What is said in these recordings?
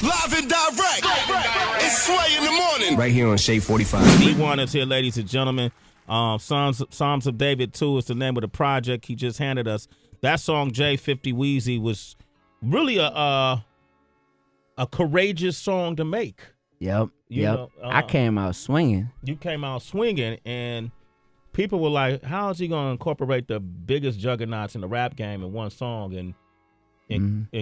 Live and direct. It's Sway in the morning. Right here on Shade 45. D1 is here, ladies and gentlemen. Psalms of David 2 is the name of the project. He just handed us that song. J50 Weezy was really a courageous song to make. Yep. You know, I came out swinging. You came out swinging, and people were like, "How is he going to incorporate the biggest juggernauts in the rap game in one song and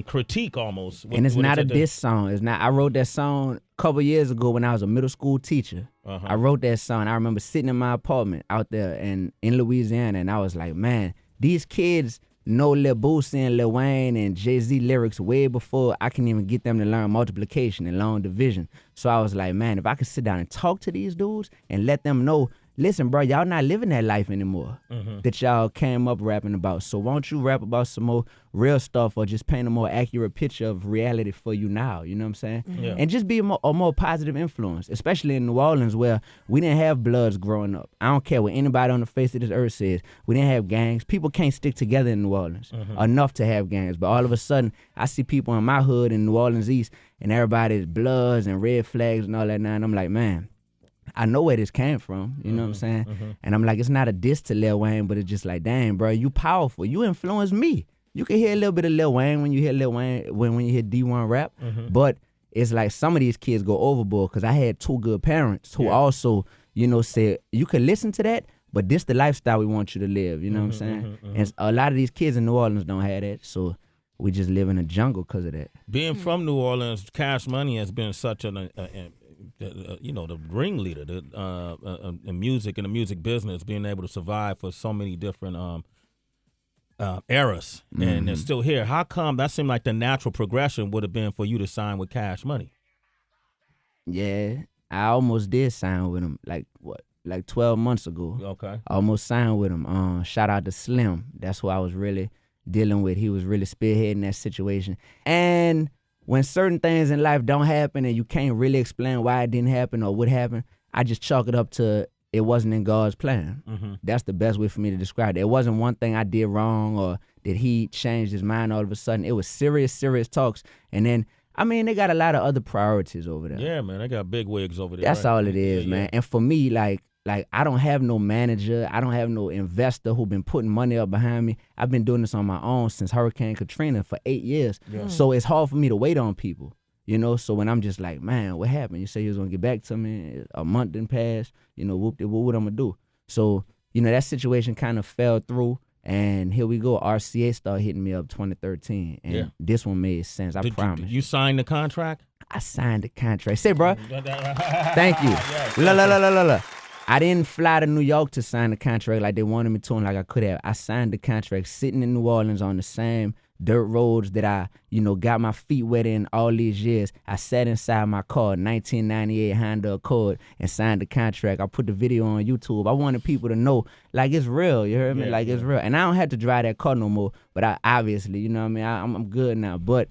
critique almost?" And it's not a diss song. It's not. I wrote that song a couple years ago when I was a middle school teacher. I wrote that song. I remember sitting in my apartment out there in Louisiana, and I was like, man, these kids know Lil Boosie and Lil Wayne and Jay-Z lyrics way before I can even get them to learn multiplication and long division. So I was like, man, if I could sit down and talk to these dudes and let them know, listen, bro, y'all not living that life anymore that y'all came up rapping about. So won't you rap about some more real stuff or just paint a more accurate picture of reality for you now? You know what I'm saying? Yeah. And just be a more positive influence, especially in New Orleans where we didn't have Bloods growing up. I don't care what anybody on the face of this earth says. We didn't have gangs. People can't stick together in New Orleans enough to have gangs. But all of a sudden, I see people in my hood in New Orleans East and everybody's Bloods and red flags and all that now. And I'm like, man, I know where this came from, you know what I'm saying? And I'm like, it's not a diss to Lil Wayne, but it's just like, dang, bro, you powerful. You influence me. You can hear a little bit of Lil Wayne when you hear Lil Wayne, when you hear D1 rap, but it's like some of these kids go overboard because I had two good parents who also, you know, said, you can listen to that, but this the lifestyle we want you to live, you know what I'm saying? And a lot of these kids in New Orleans don't have that, so we just live in a jungle because of that. Being from New Orleans, Cash Money has been such the ringleader in music, in the music business, being able to survive for so many different eras, and they're still here. How come that seemed like the natural progression would have been for you to sign with Cash Money? Yeah, I almost did sign with him, like 12 months ago. Okay. I almost signed with him. Shout out to Slim. That's who I was really dealing with. He was really spearheading that situation. And when certain things in life don't happen and you can't really explain why it didn't happen or what happened, I just chalk it up to it wasn't in God's plan. That's the best way for me to describe it. It wasn't one thing I did wrong or did he change his mind all of a sudden. It was serious talks. And then, I mean, they got a lot of other priorities over there. Yeah, man, they got big wigs over there. That's all it is, man. And for me, like I don't have no manager. I don't have no investor who been putting money up behind me. I've been doing this on my own since Hurricane Katrina for 8 years. Yeah. So it's hard for me to wait on people, you know? So when I'm just like, man, what happened? You say you was going to get back to me. A month didn't pass. You know, what I'm going to do? So, you know, that situation kind of fell through. And here we go. RCA started hitting me up 2013. And this one made sense. I promise. Did you sign the contract? I signed the contract. Say, bro. Thank you. La. I didn't fly to New York to sign the contract like they wanted me to and like I could have. I signed the contract sitting in New Orleans on the same dirt roads that I, you know, got my feet wet in all these years. I sat inside my car, 1998 Honda Accord, and signed the contract. I put the video on YouTube. I wanted people to know, like, it's real. You heard me? It's real. And I don't have to drive that car no more, but I obviously, you know what I mean? I'm good now. But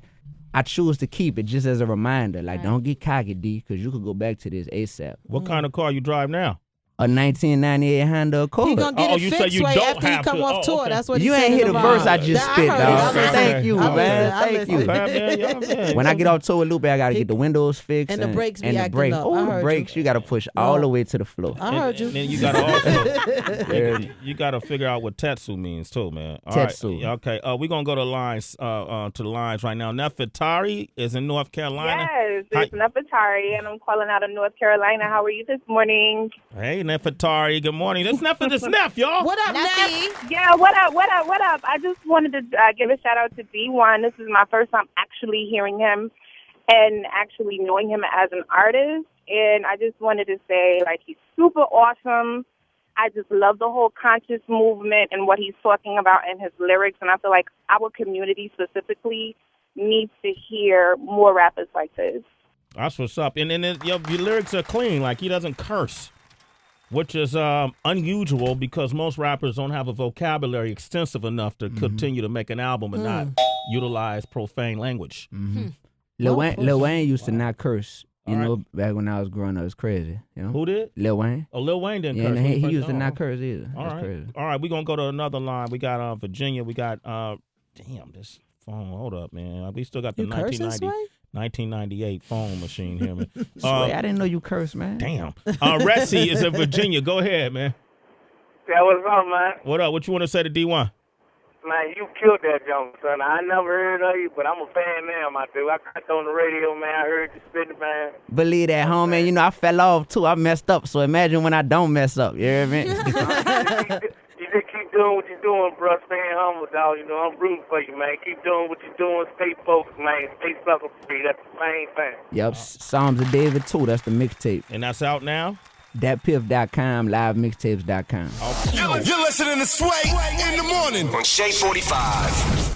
I choose to keep it just as a reminder. Like, don't get cocky, D, because you could go back to this ASAP. What kind of car you drive now? A 1998 Honda Accord. He gonna get it fixed after he come off tour. That's what you he ain't said. hear the verse I just spit, dog. Thank you, man. Thank you. Man. When I get off tour with Lupe, I gotta get the windows fixed and the brakes be and the acting brakes. up. Oh, the brakes you gotta push all the way to the floor. I heard you. And then you gotta also you gotta figure out what Tetsu means too, man. All Tetsu. Right. Okay. We're gonna go to lines right now. Nefertari is in North Carolina. Yes, it's Nefertari, and I'm calling out of North Carolina. How are you this morning? Hey, Nefertari. Good morning. This Neff, y'all. What up, Neff? Yeah, what up? I just wanted to give a shout out to D1. This is my first time actually hearing him and actually knowing him as an artist. And I just wanted to say, like, he's super awesome. I just love the whole conscious movement and what he's talking about in his lyrics. And I feel like our community specifically needs to hear more rappers like this. That's what's up. And then your lyrics are clean. Like, he doesn't curse, which is unusual because most rappers don't have a vocabulary extensive enough to continue to make an album and not utilize profane language. Lil Wayne used to not curse. You know, back when I was growing up, it was crazy. You know? Who did? Lil Wayne. Oh, Lil Wayne didn't curse. He used to not curse either. All right, we're going to go to another line. We got Virginia. We got, damn, this phone. Hold up, man. We still got the 1990. 1998 phone machine here, man. Sway, I didn't know you cursed, man. Damn. Resi is in Virginia. Go ahead, man. Yeah, what's up, man? What up? What you want to say to D1? Man, you killed that junk, son. I never heard of you, but I'm a fan now, my dude. I got on the radio, man. I heard you spitting, man. Believe that, homie. You know, I fell off, too. I messed up. So imagine when I don't mess up. You hear me? You just keep doing what you're doing, bro. Staying humble, dog. You know, I'm rooting for you, man. Keep doing what you're doing. Stay focused, man. Stay sucker free. That's the main thing. Yep. Psalms of David, too. That's the mixtape. And that's out now? Datpiff.com, livemixtapes.com. You're listening to Sway in the morning on Shea 45.